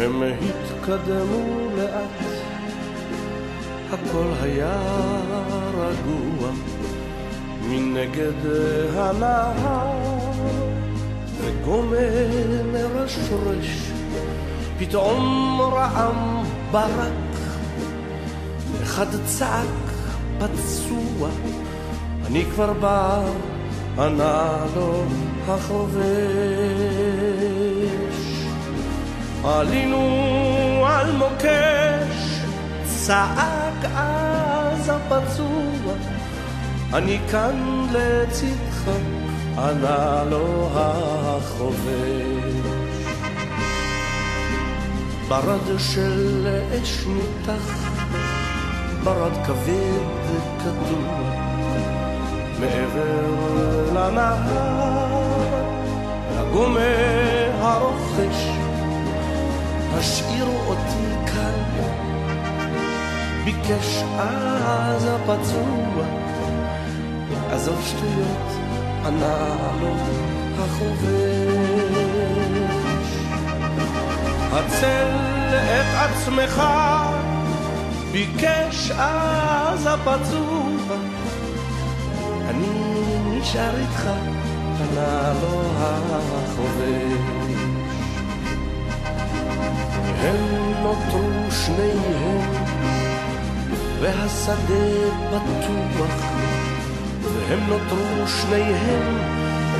הם התקדמו לאט, הכל היה רגוע מנגד הנהר, וגומל רשרש פתאום רעם ברק, אחד צעק פצוע, אני כבר בא, ענה לו החובש. עלינו על מוקש, צעק אז הפצוע, אני כאן לצדך, ענה לו החובש. ברד של אש ניתח, ברד כבד קדוע, מעבר לנהר, הגומה הרוכש, השאירו אותי כאן, ביקש אז הפצוע, עזוב שטויות, ענה לו החובש. הצל את עצמך, ביקש אז הפצוע, אני נשאר איתך, ענה לו החובש. הם נותרו שניהם, והשדה פתוח, והם נותרו שניהם,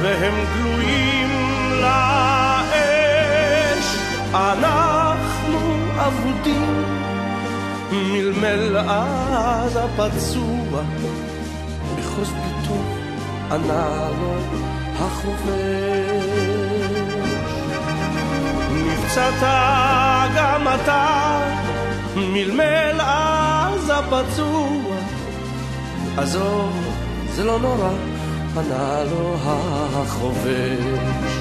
והם גלויים לאש. אנחנו אבודים, מלמל אז הפצוע, בחוז ביתו, ענה לו החובש. נפצעת גם אתה, מלמל אז הפצוע, עזוב, זה לא נורא, ענה לו החובש.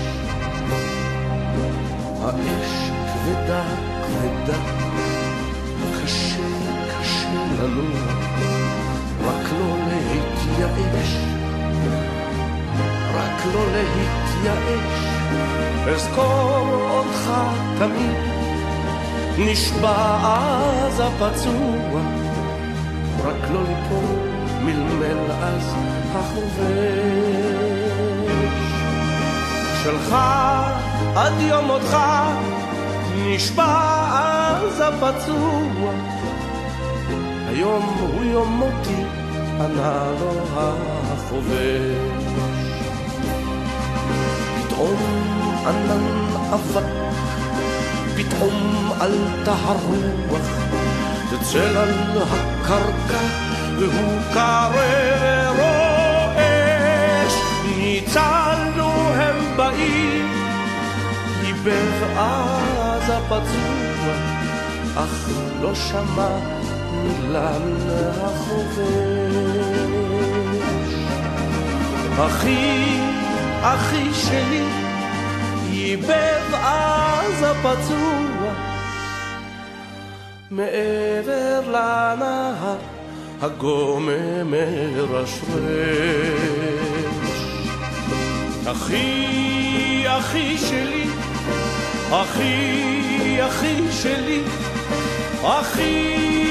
האש כבדה כבדה, קשה קשה לנוע, רק לא להתייאש, רק לא להתייאש. אזכור אותך תמיד, נשבע אז הפצוע, רק לא ליפול, מלמל אז החובש. שלך עד יום מותך, נשבע אז הפצוע, היום הוא יום מותי, ענה לו החובש. פתאום ענן אבק, פתאום עלתה הרוח, תצל על הקרקע והוא קרא רועש. ניצלנו הם באים, דיבר אז הפצוע, אך לא שמע מילה מהחובש. אחי, אחי שלי, ייבב אז הפצוע, מעבר לנהר הגומה מרשרש. אחי, אחי שלי, אחי, אחי שלי, אחי,